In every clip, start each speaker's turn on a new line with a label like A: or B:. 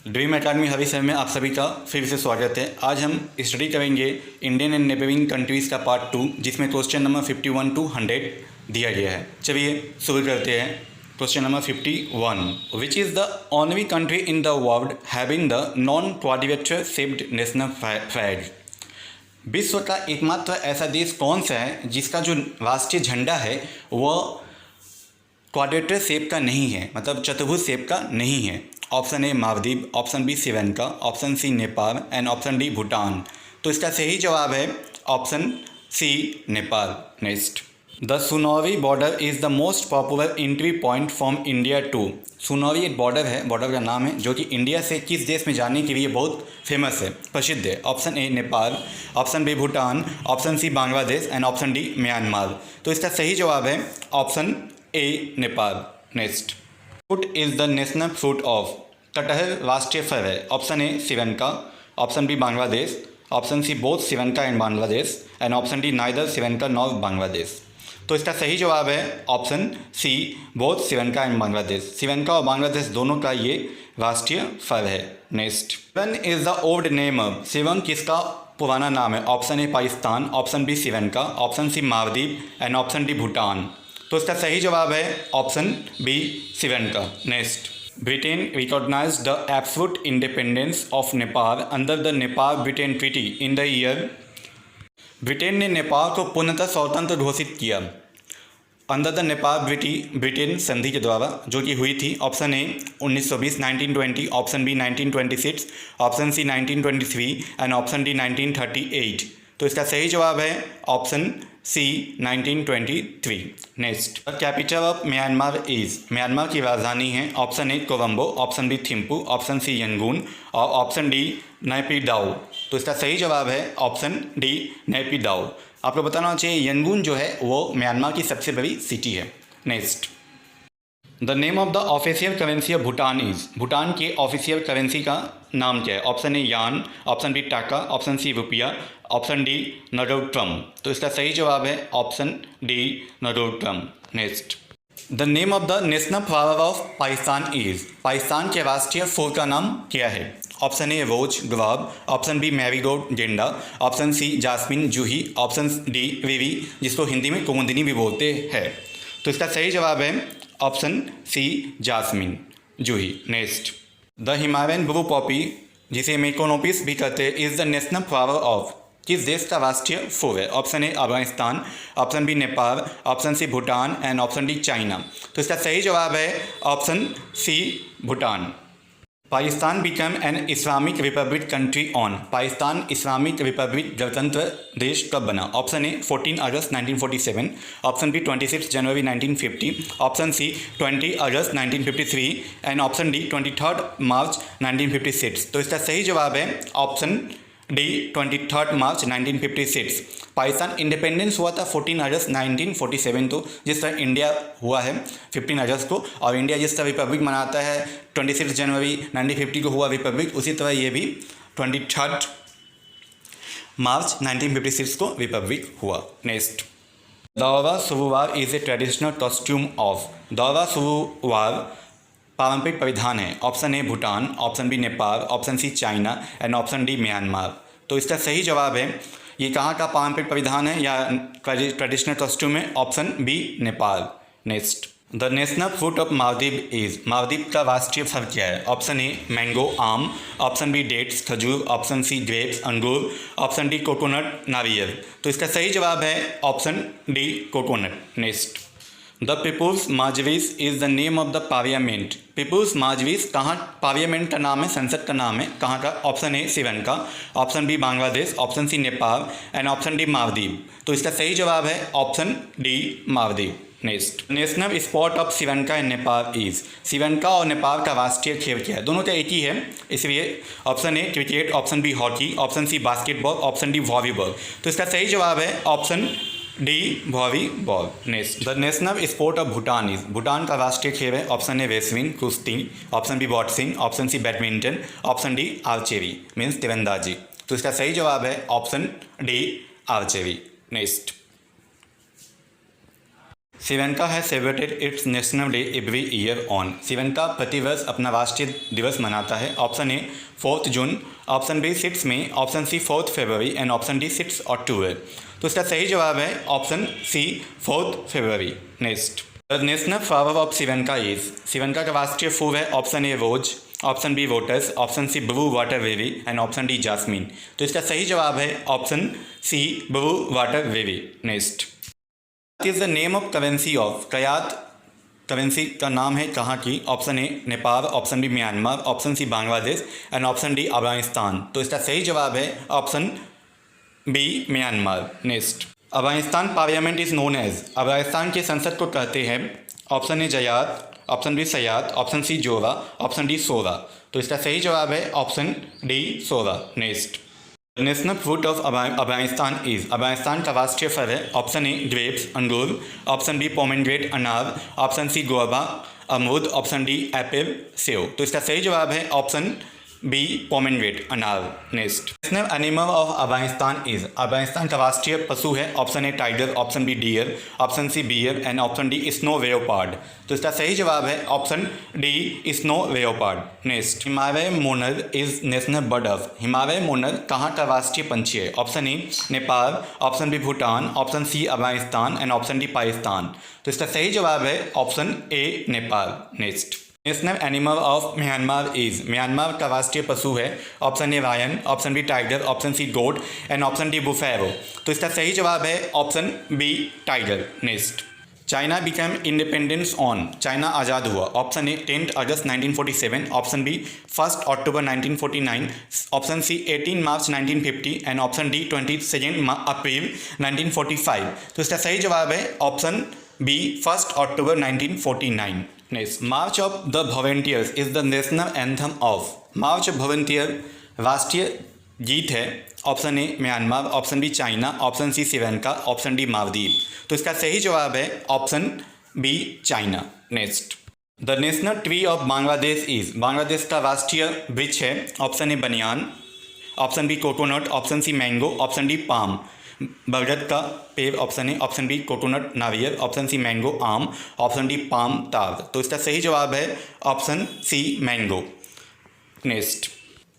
A: Dream academy हरीसर में आप सभी का फिर से स्वागत है। आज हम स्टडी करेंगे इंडियन एंड नेबरिंग कंट्रीज़ का पार्ट 2, जिसमें क्वेश्चन नंबर 51 to 100 दिया गया है। चलिए शुरू करते हैं। Question number 51, which is the only country in the world having the non quadrilateral shaped national flag? विश्व का एकमात्र ऐसा देश कौन सा है जिसका जो राष्ट्रीय झंडा है वह क्वाड्रेटर शेप का नहीं है, मतलब चतुर्भुज शेप का नहीं है। Option A Maldives, option B Sri Lanka, option C Nepal and option D Bhutan. तो इसका सही जवाब है option C Nepal. Next, the Sunauli border is the most popular entry point from India to. Sunauli एक बॉर्डर है, बॉर्डर का नाम है, जो कि इंडिया से किस देश में जाने के लिए बहुत फेमस है, प्रसिद्ध है। Option A Nepal, option B Bhutan, option C Bangladesh and option D Myanmar. तो इसका सही जवाब है option A Nepal. Next, fruit is the national fruit of. कटहल राष्ट्रीय फल है। Option A Sri Lanka, option B Bangladesh, option C both Sri Lanka and Bangladesh and option D neither Sri Lanka nor Bangladesh. तो इसका सही जवाब है option C both Sri Lanka and Bangladesh. Sri Lanka और बांग्लादेश दोनों का ये राष्ट्रीय फल है। Next, seven is the old name. Seven किसका पुराना नाम है? Option A Pakistan, option B Sri Lanka, option C Maldives and option D Bhutan. तो इसका सही जवाब है option B Sri Lanka. Next, Britain recognised the absolute independence of Nepal under the Nepal Britain treaty in the year. Britain ने नेपाल को पूर्णतः स्वतंत्र घोषित किया अंडर द नेपाल ब्रिटेन संधि के द्वारा, जो कि हुई थी। Option A 1920 1920, option B 1926, option C 1923 and option D 1938। तो इसका सही जवाब है option C 1923। Next, the capital of Myanmar is. Myanmar की राजधानी है। Option A Colombo, option B Thimphu, option C Yangon और ऑप्शन डी नैपीडाओ। तो इसका सही जवाब है ऑप्शन डी नैपीडाओ। आपको बताना चाहिए यंगून जो है वो म्यांमार की सबसे बड़ी सिटी है। Next, the name of the official currency of Bhutan is. Bhutan के ऑफिशियल करेंसी का नाम क्या है? ऑप्शन ए यान, option B taka, option C rupaya, option D ngultrum. तो इसका सही जवाब है option D ngultrum. Next, the name of the national flower of Pakistan is. Pakistan के राष्ट्रीय फूल का नाम क्या है? ऑप्शन ए रोज गुलाब, ऑप्शन बी मैरीगोल्ड गेंडा, ऑप्शन सी जास्मिन जूही, ऑप्शन डी लीली, जिसको हिंदी में कुमुदिनी भी बोलते हैं। तो इसका सही जवाब है ऑप्शन सी जास्मिन जूही। Next, the Himalayan blue poppy, जिसे मेकोनोपिस भी कहते हैं, is the national flower of. किस देश का राष्ट्रीय फूल है? Option A Afghanistan, option B Nepal, option C Bhutan and option D China. तो इसका सही जवाब है option C Bhutan. Pakistan became an Islamic republic country on. Pakistan Islamic republic गणतंत्र देश कब बना? ऑप्शन ए 14 अगस्त 1947, ऑप्शन बी 26 जनवरी 1950, ऑप्शन सी 20 अगस्त 1953 एंड ऑप्शन डी 23 मार्च 1956। तो इसका सही जवाब है ऑप्शन डी 23 मार्च 1956। पाकिस्तान इंडिपेंडेंस हुआ था 14 अगस्त 1947, तो जिस तरह इंडिया हुआ है 15 अगस्त को, और इंडिया जिस तरह रिपब्लिक मनाता है 26 जनवरी 1950 को हुआ रिपब्लिक, उसी तरह ये भी 23 मार्च 1956 को रिपब्लिक हुआ। Next, daura salwar is a traditional costume of. Daura salwar पारंपरिक परिधान है। Option A Bhutan, option B Nepal, option C China and option D Myanmar. तो इसका सही जवाब है, ये कहाँ का पारंपरिक परिधान है या ट्रेडिशनल कॉस्ट्यूम है? Option B Nepal. Next, the national fruit of Maldives is. Maldives का राष्ट्रीय फल क्या है? ऑप्शन ए मैंगो आम, ऑप्शन बी डेट्स खजूर, ऑप्शन सी ग्रेप्स अंगूर, ऑप्शन डी कोकोनट नारियल। तो इसका सही जवाब है option D coconut. Next, the People's Majlis is the name of the parliament. People's Majlis कहाँ पार्लियामेंट का नाम है, संसद का नाम है, कहाँ का? Option A Sri Lanka, option B Bangladesh, option C Nepal and option D Maldives. तो इसका सही जवाब है option D Maldives. Next, national sport of Sri Lanka and Nepal is. Sri Lanka और नेपाल का राष्ट्रीय खेल क्या है? दोनों का एक ही है, इसलिए option A cricket, option B hockey, option C basketball, option D volleyball. तो इसका सही जवाब है option D volleyball. Next, the national sport of Bhutan is. Bhutan का राष्ट्रीय खेल है। ऑप्शन ए रेसलिंग कुश्ती, option B boxing, option C badminton, option D archery means तीरंदाजी। तो इसका सही जवाब है option D archery. Next, Sri Lanka has celebrated its national day every year on. Sri Lanka प्रतिवर्ष अपना राष्ट्रीय दिवस मनाता है। Option A 4 June, option B 6 May, option C 4 February and option D 6 अक्टूबर। तो इसका सही जवाब है option C 4 February. Next, the national flower of Sri Lanka is. Sri Lanka का राष्ट्रीय फूल है option A rose, option B lotus, option C blue water lily and option D jasmine. तो इसका सही जवाब है option C blue water lily. Next, is the name of currency of. Kyat currency का नाम है कहाँ की? Option A Nepal, option B Myanmar, option C Bangladesh and option D Afghanistan. तो इसका सही जवाब है option B Myanmar. Next, Afghanistan parliament is known as. Afghanistan के संसद को कहते हैं option A Jayat, option B Sayat, option C Jora, option D Sora. तो इसका सही जवाब है option D Sora. Next, national fruit of Afghanistan is. Afghanistan का राष्ट्रीय फल है ऑप्शन ए ग्रेप्स अंगूर, ऑप्शन बी पोमेग्रेनेट अनार, ऑप्शन सी गुआवा अमरूद, ऑप्शन डी एप्पल सेब। तो इसका सही जवाब है ऑप्शन बी पोमेग्रेनेट अनार। Next, national animal of Afghanistan is. Afghanistan का राष्ट्रीय पशु है option A tiger, option B deer, option C bear and option D snow leopard. तो इसका सही जवाब है option D snow leopard. Next, Himalaya monal is national bird of. Himalaya monal कहाँ का राष्ट्रीय पंछी है? Option A Nepal, option B Bhutan, option C Afghanistan and option D Pakistan. तो इसका सही जवाब है option A Nepal. Next, national animal of Myanmar is. Myanmar का राष्ट्रीय पशु है option A lion, option B tiger, option C goat and option D buffalo. तो इसका सही जवाब है option B tiger. Next, China become independence on. China आज़ाद हुआ option A 10 August 1947, option B 1 October 1949, option C 18 March 1950 and option D 22 अप्रैल 1945। तो इसका सही जवाब है option B 1 October 1949। Next, March of the volunteers is the national anthem of. March of volunteer राष्ट्रीय गीत है option ए Myanmar, option B China, option C Sri Lanka, option D Maldives. तो इसका सही जवाब है option B China. Next, the national tree of Bangladesh is. Bangladesh का राष्ट्रीय वृक्ष है option A banyan, option B coconut, option C mango, option D palm. बरगद का पेड़ option A, option B coconut नारियल, ऑप्शन सी मैंगो आम, ऑप्शन डी पाम तार। तो इसका सही जवाब है option C mango. Next,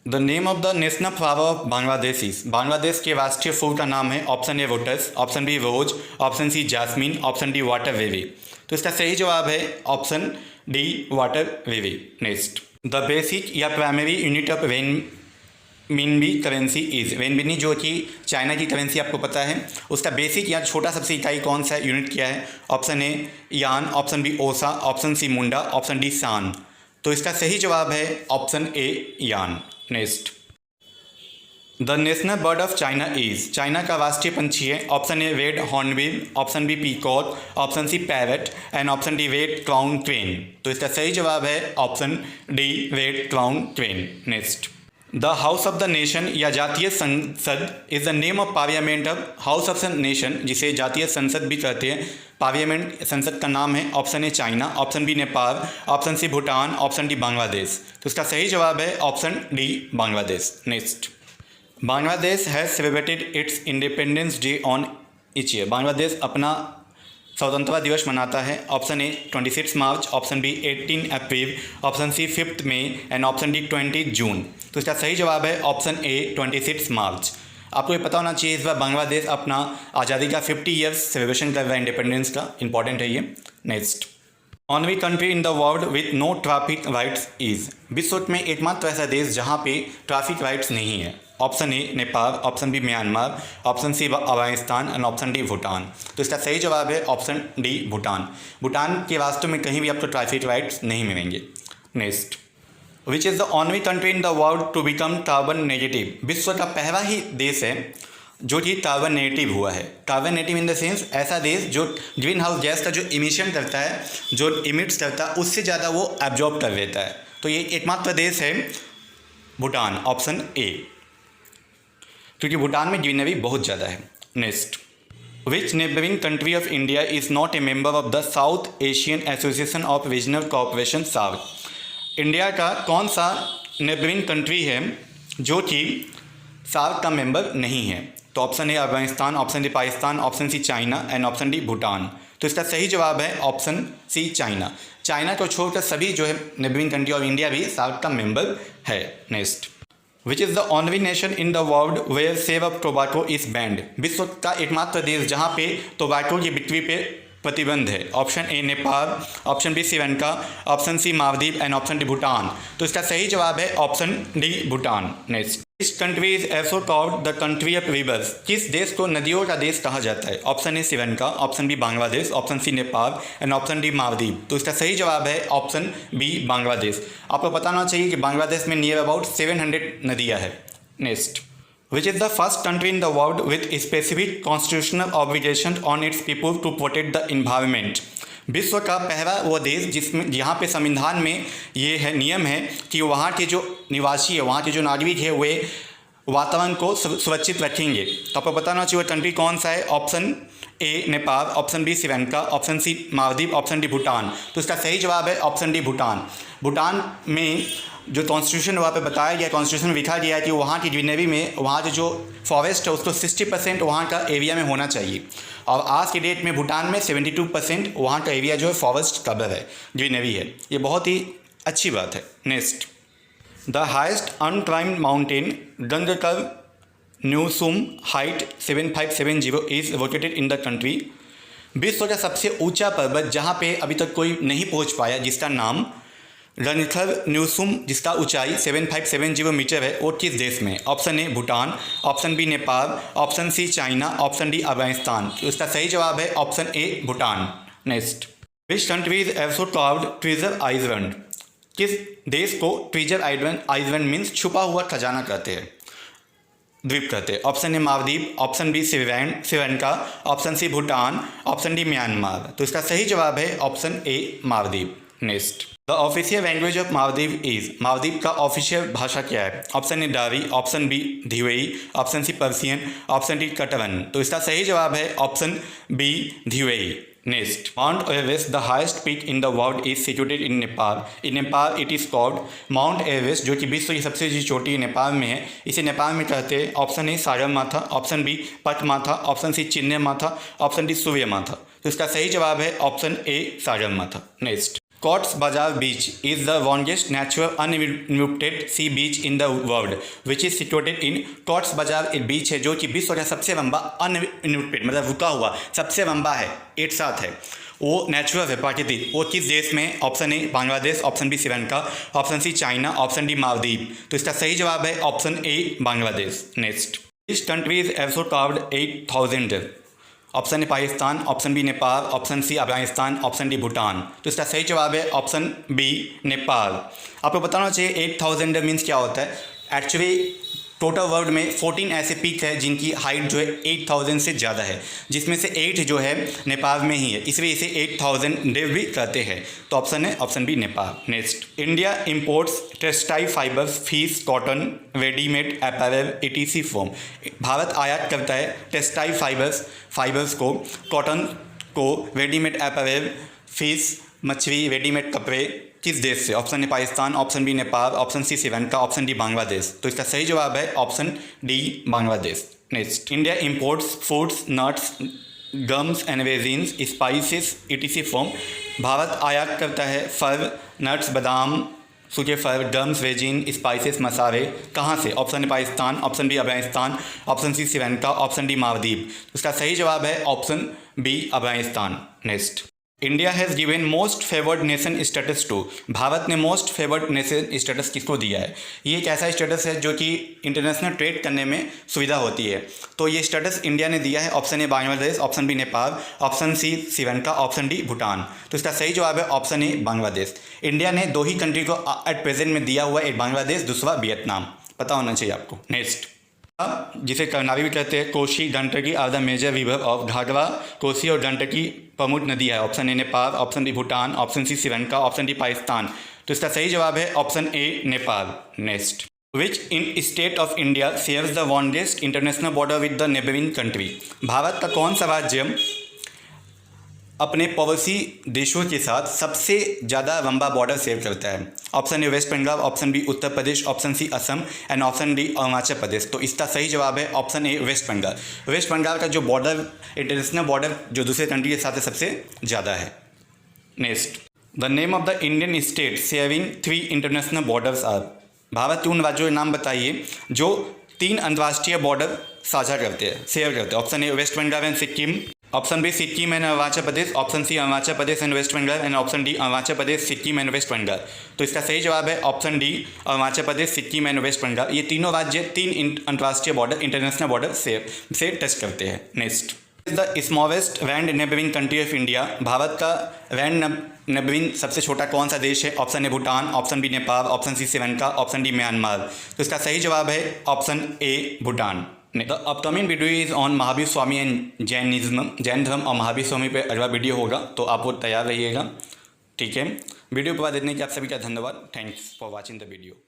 A: the name of the national flower of Bangladesh is. Bangladesh के राष्ट्रीय फूल का नाम है option A lotus, option B rose, option C jasmine, option D water lily. तो इसका सही जवाब है option D water lily. Next, the basic या primary unit of renminbi currency is. Renminbi जो कि चाइना की करेंसी आपको पता है, उसका बेसिक या छोटा सबसे इकाई कौन सा यूनिट क्या है? ऑप्शन ए यान, ऑप्शन बी ओसा, option C Munda, option D सान। तो इसका सही जवाब है ऑप्शन ए यान। Next, the national bird of China is. China का राष्ट्रीय पंछी है option A red hornbill, option B peacock, option C parrot and option D red crown crane. तो इसका सही जवाब है option D red crown crane. Next, the house of the nation या Jatiya Sangsad is the name of parliament of. House of the nation जिसे जातीय संसद भी कहते हैं, पार्लियामेंट संसद का नाम है option A China, option B Nepal, option C Bhutan, option D Bangladesh. तो इसका सही जवाब है option D Bangladesh. Next, Bangladesh has celebrated its independence day on each year. Bangladesh अपना स्वतंत्रता दिवस मनाता है ऑप्शन ए 26 मार्च, ऑप्शन बी 18 अप्रैल, ऑप्शन सी 5 मई एंड ऑप्शन डी 20 जून। तो इसका सही जवाब है ऑप्शन ए 26 मार्च। आपको ये पता होना चाहिए इस बार बांग्लादेश अपना आज़ादी का 50 ईयर्स सेलिब्रेशन कर रहा है इंडिपेंडेंस का, इंपॉर्टेंट है ये। Next, only country in the world with no traffic rights is. विश्व में एकमात्र ऐसा देश जहाँ पे ट्रैफिक राइट्स नहीं है। Option A Nepal, option B Myanmar, option C Afghanistan and option D Bhutan. तो इसका सही जवाब है ऑप्शन डी भूटान। भूटान के रास्तों में कहीं भी आपको ट्रैफिक राइट्स नहीं मिलेंगे। Next, which is the only country in the world to become carbon negative. विश्व का पहला ही देश है जो कि कार्बन नेगेटिव हुआ है। Carbon negative in the sense ऐसा देश जो ग्रीन हाउस गैस का जो इमिशन करता है, जो इमिट्स करता है, उससे ज़्यादा वो एब्जॉर्ब कर लेता है। तो ये एकमात्र देश है भूटान, ऑप्शन ए, क्योंकि भूटान में ग्रीनरी बहुत ज़्यादा है। Next, which neighbouring country of India is not a member of the South Asian Association of Regional Cooperation SAARC. India का कौन सा नेबरिंग कंट्री है जो कि सार्क का मेंबर नहीं है? तो option A Afghanistan, option D Pakistan, option C China and option D Bhutan. तो इसका सही जवाब है ऑप्शन सी चाइना। चाइना को छोड़कर सभी जो है नेबरिंग कंट्री और इंडिया भी सार्क का मेंबर है। Next, which is the only nation in the world where sale of tobacco is banned. विश्व का एकमात्र देश जहाँ पे टोबैको की बिक्री पे प्रतिबंध है। Option A Nepal, option B Sri Lanka, option C Maldives and option D Bhutan. तो इसका सही जवाब है option D Bhutan. Next, this country is also called the country of reverse. किस देश को नदियों का देश कहा जाता है? Option A Sri Lanka, option B Bangladesh, option C Nepal and option D Maldives. तो इसका सही जवाब है ऑप्शन बी बांग्लादेश। आपको पता होना चाहिए कि बांग्लादेश में नियर अबाउट 700 नदियाँ हैं। Next, which is the first country in the world with specific constitutional obligation on its people to protect the environment। विश्व का पहला वो देश जिसमें जहाँ पे संविधान में ये है नियम है कि वहाँ के जो निवासी है, वहाँ के जो नागरिक है वे वातावरण को सुरक्षित रखेंगे। तो आपको बताना चाहिए कंट्री कौन सा है? Option A Nepal, option B Sri Lanka, option C Maldives, option D Bhutan. तो इसका सही जवाब है ऑप्शन डी भूटान। भूटान में जो कॉन्स्टिट्यूशन वहाँ पे बताया गया, कॉन्स्टिट्यूशन में लिखा गया है कि वहाँ की ग्रीनरी में वहाँ जो फॉरेस्ट है उसको 60% वहाँ का एरिया में होना चाहिए। और आज के डेट में भूटान में 72% वहाँ का एरिया जो है फॉरेस्ट कवर है, ग्रीनरी है। ये बहुत ही अच्छी बात है। Next, the highest unclimbed mountain Gangkhar Puensum height 7570 is located in the country. विश्व का सबसे ऊंचा पर्वत जहाँ पे अभी तक कोई नहीं पहुँच पाया, जिसका नाम रंगखर न्यूसुम, जिसका ऊंचाई 7570 मीटर है, वो किस देश में? Option A Bhutan, option B Nepal, option C China, option D Afghanistan. तो इसका सही जवाब है option A Bhutan. Next, which country is also called treasure island. किस देश को ट्रेजर आइलैंड मीन्स छुपा हुआ खजाना कहते हैं, द्वीप कहते हैं? Option A Maldives, option B Sri Lanka, option C Bhutan, option D Myanmar. तो इसका सही जवाब है option A Maldives. Next, the official language of Maldives is. Maldives का ऑफिशियल भाषा क्या है? Option A Dari, option B Dhivehi, option C Persian, option D कटवन। तो इसका सही जवाब है option B Dhivehi. Next, Mount Everest the highest peak in the world is situated in Nepal. In Nepal it is called mount Everest, जो कि विश्व की सबसे ऊंची चोटी नेपाल में है। इसे नेपाल में कहते हैं option A Sagarmatha, option B Patmatha, option C Chinnamatha, option D Suryamatha. तो इसका सही जवाब है option A Sagarmatha. Next, Cox's Bazar beach is the longest natural uninhabited sea beach in the world which is situated in Cox's Bazar एक बीच है जो कि विश्व का सबसे लंबा अनइनहेबिटेड मतलब रुका हुआ सबसे लंबा है, एक साथ है, वो नेचुरल है, प्राकृतिक। वो किस देश में? Option A Bangladesh, option B Sri Lanka, option C China, option D Maldives. तो इसका सही जवाब है option A Bangladesh. Next, this country is also called 8000। Option A Pakistan, option B Nepal, option C Afghanistan, option D Bhutan. तो इसका सही जवाब है ऑप्शन बी नेपाल। आपको बताना चाहिए 8000 मीन्स क्या होता है। एक्चुअली टोटल वर्ल्ड में 14 ऐसे पीक है जिनकी हाइट जो है 8000 से ज़्यादा है, जिसमें से 8 जो है नेपाल में ही है, इसलिए इसे 8000 देव भी कहते हैं। तो ऑप्शन है option B Nepal. Next, India imports textile fibres, fish, cotton, readymade apparel, ETC from. Bharat आयात करता है टेक्सटाइल फाइबर्स को, कॉटन को, रेडीमेड अपैरल, फीस, मछली, रेडीमेड कपड़े किस देश से? Option A Pakistan, option B Nepal, option C Sri Lanka, option D Bangladesh. तो इसका सही जवाब है option D Bangladesh. Next, India imports foods, nuts, gums and resins, spices, ETC from. Bharat आयात करता है फल, नट्स, बादाम, सूखे फल, गम्स, रेजिन, स्पाइसेस, मसाले कहाँ से? Option A Pakistan, option B Afghanistan, option C Sri Lanka, option D Maldives. इसका सही जवाब है option B Afghanistan. Next, India has given most favoured nation status to. Bharat ने मोस्ट फेवर्ड नेशन स्टेटस किसको दिया है? ये एक ऐसा स्टेटस है जो कि इंटरनेशनल ट्रेड करने में सुविधा होती है। तो ये स्टेटस इंडिया ने दिया है। Option A Bangladesh, option B Nepal, option C Sri Lanka, option D Bhutan. तो इसका सही जवाब है ऑप्शन ए बांग्लादेश। इंडिया ने 2 ही कंट्री को एट प्रेजेंट में दिया हुआ, एक बांग्लादेश, दूसरा वियतनाम। पता होना चाहिए आपको। नेक्स्ट, जिसे कर्नावी भी कहते हैं, Kosi, Gandaki are the major river of. Ghaghara, Kosi और गंडकी प्रमुख नदी है। Option A Nepal, option B Bhutan, option C Sri Lanka, option D Pakistan. तो इसका सही जवाब है option A Nepal. Next, which in state of India shares the longest international border with the neighbouring country. Bharat का कौन सा राज्य अपने पड़ोसी देशों के साथ सबसे ज़्यादा लंबा बॉर्डर शेयर करता है? Option A West Bengal, option B Uttar Pradesh, option C Assam and option D Arunachal Pradesh. तो इसका सही जवाब है ऑप्शन ए वेस्ट बंगाल। वेस्ट बंगाल का जो बॉर्डर, इंटरनेशनल बॉर्डर जो दूसरे कंट्री के साथ है, सबसे ज़्यादा है। Next, the name of the Indian state sharing 3 international borders are. भारत के उन राज्यों के नाम बताइए जो 3 अंतर्राष्ट्रीय बॉर्डर साझा करते हैं, शेयर करते हैं। Option A West Bengal and Sikkim, option B Sikkim and Arunachal Pradesh, option C Arunachal Pradesh and West Bengal and option D Arunachal Pradesh, Sikkim and West Bengal. तो इसका सही जवाब है option D Arunachal Pradesh, Sikkim and West Bengal. ये तीनों राज्य 3 अंतर्राष्ट्रीय बॉर्डर, इंटरनेशनल बॉर्डर से टच करते हैं। Next, the smallest land neighbouring country of India. Bharat का लैंड नेबरिंग सबसे छोटा कौन सा देश है? Option A Bhutan, option B Nepal, option C Sri Lanka, option D Myanmar. तो इसका सही जवाब है option A Bhutan. The upcoming video is on Mahavir Swami and Jainism, Jain धर्म और महावीर स्वामी पे अगला वीडियो होगा, तो आप वो तैयार रहिएगा। ठीक है, वीडियो पूरा देखने के आप सभी का धन्यवाद। Thanks for watching the video.